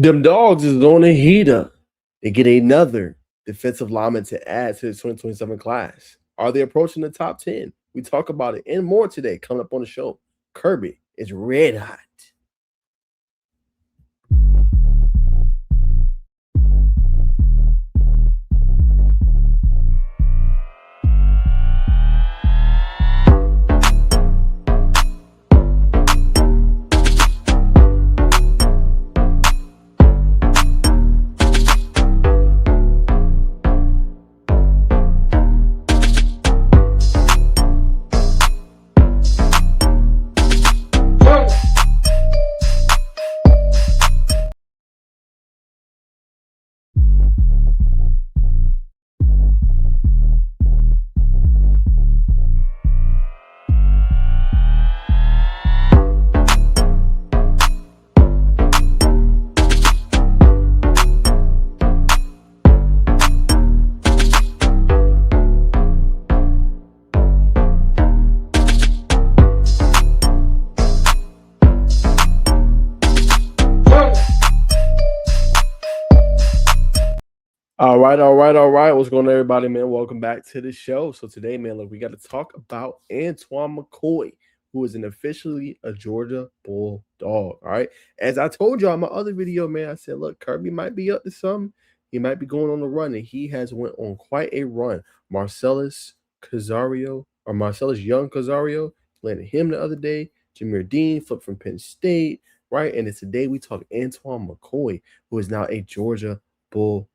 Them dogs is on a heater. They get another defensive lineman to add to the 2027 class. Are they approaching the top 10? We talk about it and more today coming up on the show. Kirby is red hot. All right. What's going on, everybody, man? Welcome back to the show. So today, man, look, we got to talk about Antwan McKoy, who is an officially a Georgia Bulldog. All right. As I told y'all in my other video, man, I said, look, Kirby might be up to something. He might be going on a run, and he has went on quite a run. Marcellus Young Casario, landed him the other day. Jameer Dean flipped from Penn State, right? And it's today we talk Antwan McKoy, who is now a Georgia Bulldog.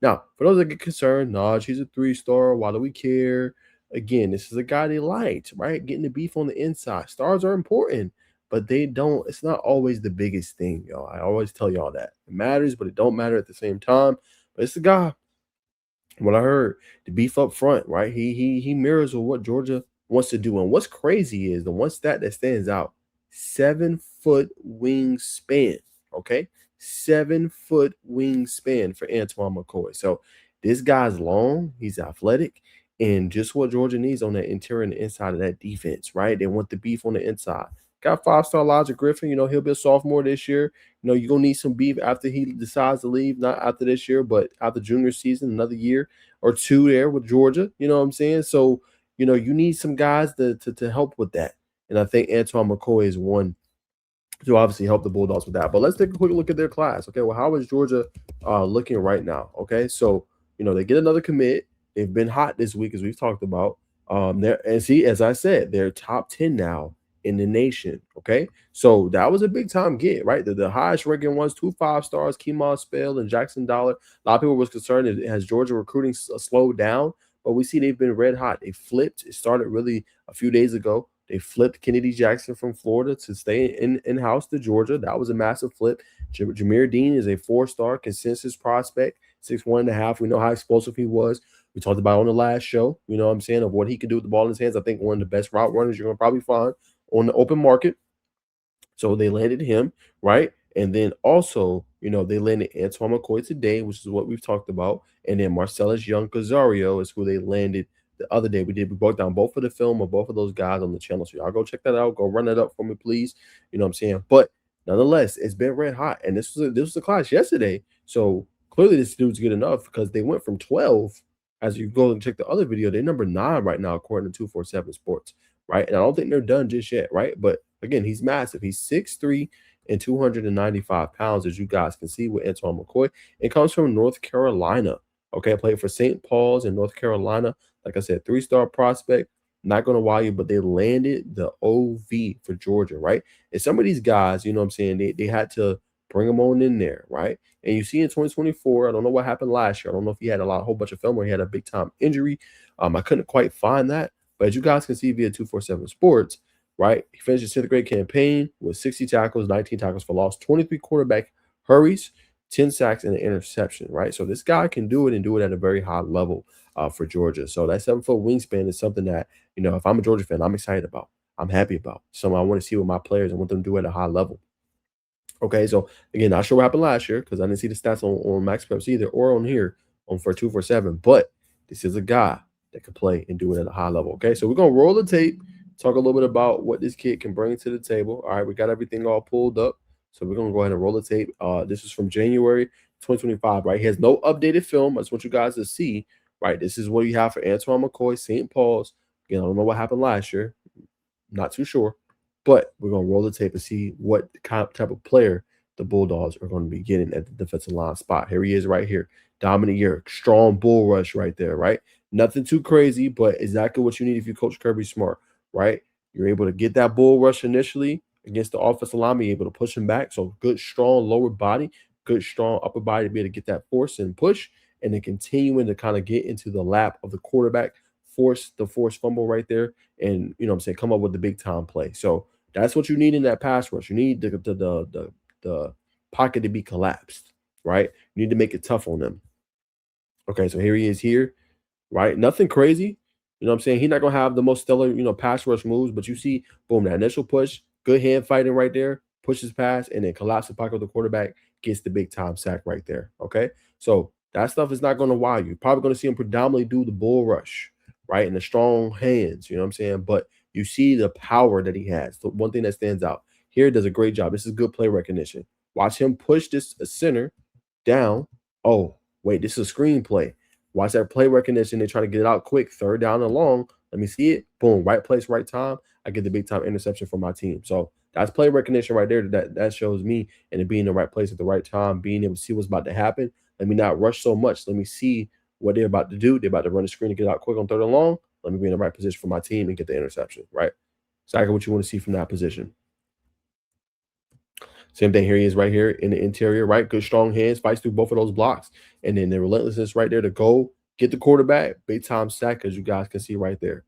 Now, for those that get concerned, Najeh, he's a 3-star. Why do we care? Again, this is a guy they liked, right? Getting the beef on the inside. Stars are important, but they don't. It's not always the biggest thing, y'all. I always tell y'all that. It matters, but it don't matter at the same time. But it's a guy. What I heard, the beef up front, right? He mirrors what Georgia wants to do. And what's crazy is the one stat that stands out: 7-foot wingspan. Okay, 7-foot wingspan for Antwan McKoy. So this guy's long, he's athletic, and just what Georgia needs on that interior and the inside of that defense, right? They want the beef on the inside. Got 5-star Elijah Griffin. He'll be a sophomore this year. You're going to need some beef after he decides to leave, not after this year, but after junior season, another year or two there with Georgia. You know what I'm saying? So, you need some guys to help with that. And I think Antwan McKoy is one to obviously help the Bulldogs with that. But let's take a quick look at their class. Okay, well, how is Georgia looking right now? Okay, so they get another commit. They've been hot this week, as we've talked about. As I said, they're top 10 now in the nation. Okay, so that was a big time get, right? The highest ranking ones, 2 5-stars, Keemon Spell and Jackson Dollar. A lot of people was concerned has Georgia recruiting slowed down, but we see they've been red hot. They flipped. It started really a few days ago. They flipped Kennedy Jackson from Florida to stay in-house to Georgia. That was a massive flip. Jameer Dean is a 4-star consensus prospect, 6'1.5". We know how explosive he was. We talked about it on the last show, you know what I'm saying, of what he could do with the ball in his hands. I think one of the best route runners you're going to probably find on the open market. So they landed him, right? And then also, they landed Antwan McKoy today, which is what we've talked about. And then Marcellus Young Casario is who they landed the other day. We broke down both of the film of both of those guys on the channel. So y'all go check that out. Go run that up for me, please. You know what I'm saying? But nonetheless, it's been red hot. And this was a class yesterday. So clearly this dude's good enough because they went from 12. As you go and check the other video, they're number 9 right now, according to 247 Sports, right? And I don't think they're done just yet, right? But again, he's massive. He's 6'3" and 295 pounds, as you guys can see with Antwan McKoy. It comes from North Carolina. Okay, played for St. Paul's in North Carolina. Like I said, 3-star prospect. Not going to wow you, but they landed the OV for Georgia, right? And some of these guys, you know what I'm saying, they had to bring them on in there, right? And you see in 2024, I don't know what happened last year. I don't know if he had a whole bunch of film or he had a big-time injury. I couldn't quite find that. But as you guys can see via 247 Sports, right, he finished his 10th grade campaign with 60 tackles, 19 tackles for loss, 23 quarterback hurries, 10 sacks, and an interception, right? So this guy can do it and do it at a very high level for Georgia. So that 7-foot wingspan is something that, if I'm a Georgia fan, I'm excited about. I'm happy about. Something I want to see with my players. I want them to do it at a high level. Okay, so again, not sure what happened last year because I didn't see the stats on Max Preps either or on here for 247. But this is a guy that can play and do it at a high level. Okay, so we're gonna roll the tape, talk a little bit about what this kid can bring to the table. All right, we got everything all pulled up. So we're gonna go ahead and roll the tape. This is from January 2025, right? He has no updated film. I just want you guys to see, right? This is what you have for Antwan McKoy, St. Paul's. Again, I don't know what happened last year. Not too sure, but we're gonna roll the tape and see what type of player the Bulldogs are going to be getting at the defensive line spot. Here he is, right here, dominant year, strong bull rush right there, right? Nothing too crazy, but exactly what you need if you coach Kirby Smart, right? You're able to get that bull rush initially against the offensive lineman, you're able to push him back. So good, strong lower body, good, strong upper body to be able to get that force and push, and then continuing to kind of get into the lap of the quarterback, force the force fumble right there, and you know what I'm saying, come up with the big time play. So that's what you need in that pass rush. You need the pocket to be collapsed, right? You need to make it tough on them. Okay, so here he is here, right? Nothing crazy. You know what I'm saying? He's not gonna have the most stellar, pass rush moves, but you see, boom, that initial push, good hand fighting right there, pushes past, and then collapse the pocket of the quarterback, gets the big time sack right there. Okay. So that stuff is not gonna wow you. Probably gonna see him predominantly do the bull rush, right? And the strong hands, you know what I'm saying? But you see the power that he has. The one thing that stands out here does a great job. This is good play recognition. Watch him push this center down. Oh, wait, this is a screenplay. Watch that play recognition. They try to get it out quick. Third down and long. Let me see it. Boom. Right place, right time. I get the big time interception for my team. So that's play recognition right there. That shows me and it being in the right place at the right time, being able to see what's about to happen. Let me not rush so much. Let me see what they're about to do. They're about to run the screen and get out quick on third and long. Let me be in the right position for my team and get the interception. Right. Exactly what you want to see from that position. Same thing here he is right here in the interior, right? Good strong hands, fights through both of those blocks. And then the relentlessness right there to go get the quarterback, big time sack, as you guys can see right there.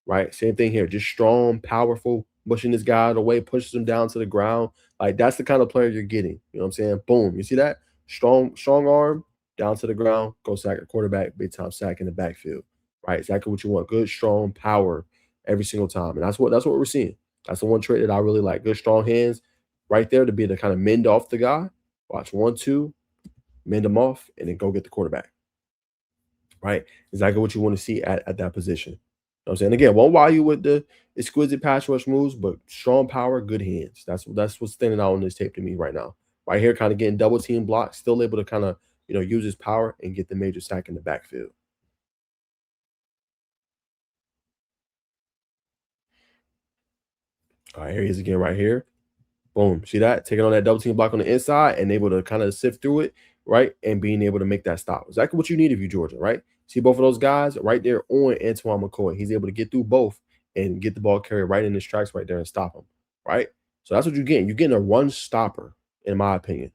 Right? Same thing here. Just strong, powerful, pushing this guy out of the way, pushes him down to the ground. Like that's the kind of player you're getting. You know what I'm saying? Boom. You see that? Strong arm, down to the ground, go sack a quarterback, big time sack in the backfield. Right? Exactly what you want. Good, strong power every single time. And that's what we're seeing. That's the one trait that I really like. Good, strong hands right there to be able to kind of mend off the guy. Watch 1, 2, mend him off, and then go get the quarterback. Right? Exactly what you want to see at that position. You know what I'm saying? Again, won't wow you with the exquisite pass rush moves, but strong power, good hands. That's what's standing out on this tape to me right now. Right here, kind of getting double team blocked, still able to kind of use his power and get the major sack in the backfield. All right, here he is again right here. Boom. See that? Taking on that double team block on the inside and able to kind of sift through it, right? And being able to make that stop. Exactly what you need if you Georgia, right? See both of those guys right there on Antwan McKoy. He's able to get through both and get the ball carried right in his tracks right there and stop him, right? So that's what you're getting. You're getting a run stopper, in my opinion.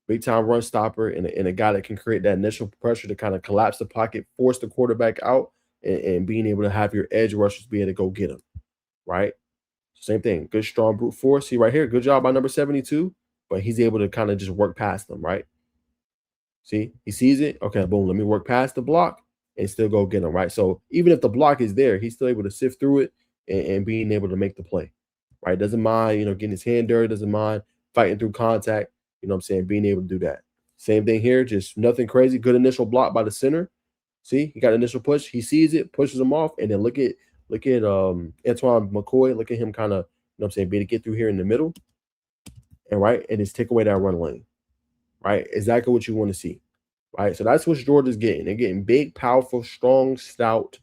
Big time run stopper and a guy that can create that initial pressure to kind of collapse the pocket, force the quarterback out, and being able to have your edge rushers be able to go get him, right? Same thing. Good strong brute force. See right here. Good job by number 72. But he's able to kind of just work past them, right? See, he sees it. Okay, boom. Let me work past the block and still go get him, right? So even if the block is there, he's still able to sift through it and being able to make the play, right? Doesn't mind, getting his hand dirty, doesn't mind fighting through contact, you know what I'm saying? Being able to do that. Same thing here, just nothing crazy. Good initial block by the center. See, he got initial push. He sees it, pushes him off, and then look at Antwan McKoy. Look at him kind of, what I'm saying, be able to get through here in the middle, and right, and just take away that run lane. Right? Exactly what you want to see. Right. So that's what Georgia's getting. They're getting big, powerful, strong, stout,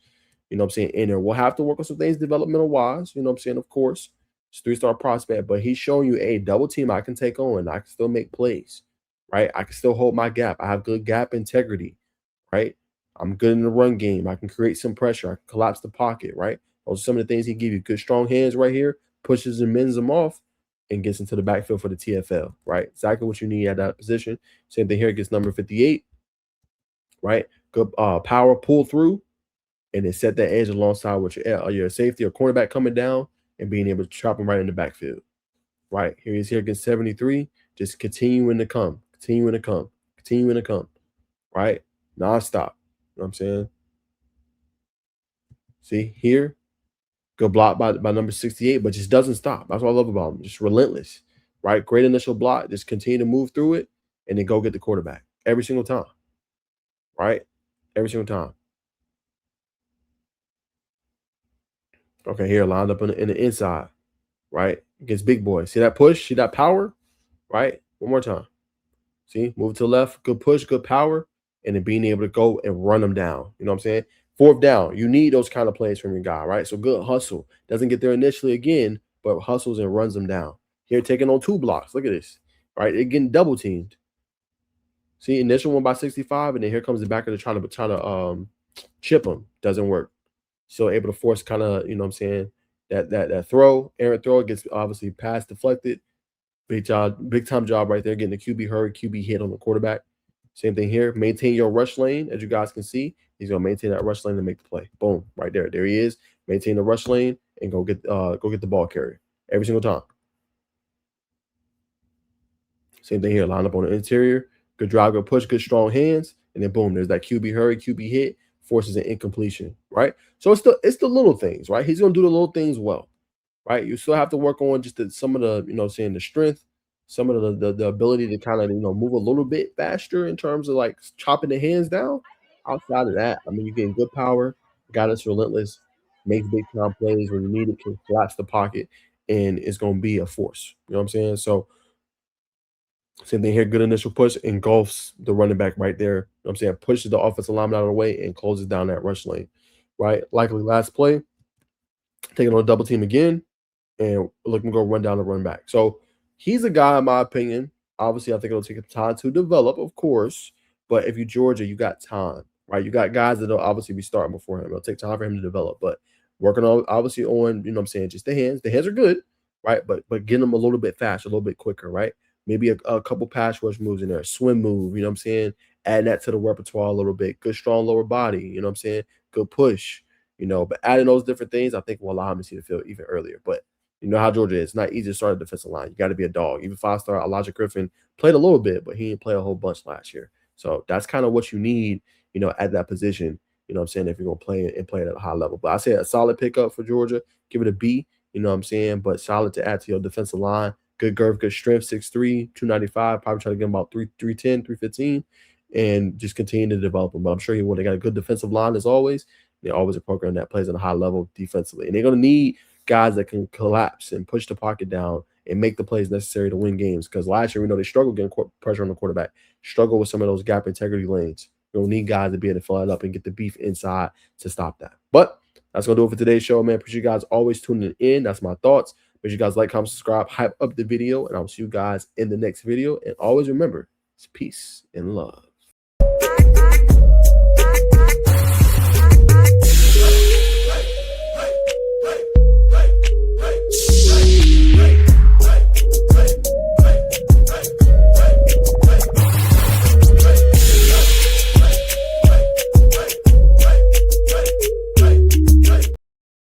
you know what I'm saying, in there. We'll have to work on some things developmental wise, you know what I'm saying, of course. It's 3-star prospect, but he's showing you a double team I can take on. I can still make plays. Right. I can still hold my gap. I have good gap integrity. Right. I'm good in the run game. I can create some pressure. I can collapse the pocket. Right. Those are some of the things he give you. Good strong hands right here, pushes and mends them off and gets into the backfield for the TFL, right? Exactly what you need at that position. Same thing here, gets number 58, right? Good power pull through and then set that edge alongside with your safety or cornerback coming down and being able to trap him right in the backfield, right? Here he's here against 73, just continuing to come, continuing to come, continuing to come, right? Nonstop. You know what I'm saying? See here, good block by number 68, but just doesn't stop. That's what I love about him. Just relentless, right? Great initial block. Just continue to move through it and then go get the quarterback every single time, right? Every single time. Okay, here lined up in the inside, right? against big boys. See that push? See that power? Right? One more time. See, move to the left, good push, good power, and then being able to go and run them down. You know what I'm saying? Fourth down, you need those kind of plays from your guy, right? So good hustle. Doesn't get there initially again, but hustles and runs them down. Here taking on 2 blocks. Look at this, right? They're getting double teamed. See, initial one by 65, and then here comes the backer to try to chip him. Doesn't work. So able to force kind of, you know what I'm saying, that throw, errant throw gets obviously pass deflected. Big job, big time job right there, getting the QB hurry, QB hit on the quarterback. Same thing here. Maintain your rush lane, as you guys can see. He's gonna maintain that rush lane and make the play. Boom, right there. There he is. Maintain the rush lane and go get the ball carrier every single time. Same thing here. Line up on the interior. Good drive, good push, good strong hands, and then boom, there's that QB hurry, QB hit, forces an incompletion. Right. So it's the little things. Right. He's gonna do the little things well. Right? You still have to work on just some of the, saying the strength, some of the ability to kind of, move a little bit faster in terms of like chopping the hands down. Outside of that, I mean, you're getting good power, guy that's relentless, makes big time plays when you need it, can collapse the pocket, and it's going to be a force. You know what I'm saying? So, same thing here, good initial push, engulfs the running back right there. You know what I'm saying? Pushes the offensive lineman out of the way and closes down that rush lane, right? Likely last play, taking on a double team again and looking to go run down the run back. So he's a guy, in my opinion. Obviously, I think it'll take time to develop, of course. But if you Georgia, you got time, right? You got guys that'll obviously be starting before him. It'll take time for him to develop. But working on obviously on, you know what I'm saying, just the hands. The hands are good, right? But getting them a little bit faster, a little bit quicker, right? Maybe a couple pass rush moves in there, a swim move, you know what I'm saying? Add that to the repertoire a little bit. Good strong lower body, you know what I'm saying? Good push, but adding those different things, I think will allow him to see the field even earlier. But you know how Georgia is. It's not easy to start a defensive line. You got to be a dog. Even 5-star Elijah Griffin played a little bit, but he didn't play a whole bunch last year. So that's kind of what you need, at that position. You know what I'm saying? If you're going to play it and play it at a high level. But I say a solid pickup for Georgia. Give it a B, you know what I'm saying? But solid to add to your defensive line. Good girth, good strength, 6'3", 295. Probably try to get him about 310, 315, and just continue to develop him. But I'm sure he would. They got a good defensive line as always. They're always a program that plays at a high level defensively. And they're going to need guys that can collapse and push the pocket down and make the plays necessary to win games. Because last year, we know they struggled getting pressure on the quarterback, struggle with some of those gap integrity lanes. You'll need guys to be able to fill it up and get the beef inside to stop that. But that's going to do it for today's show, man. Appreciate you guys always tuning in. That's my thoughts. Make sure you guys like, comment, subscribe, hype up the video, and I'll see you guys in the next video. And always remember, it's peace and love.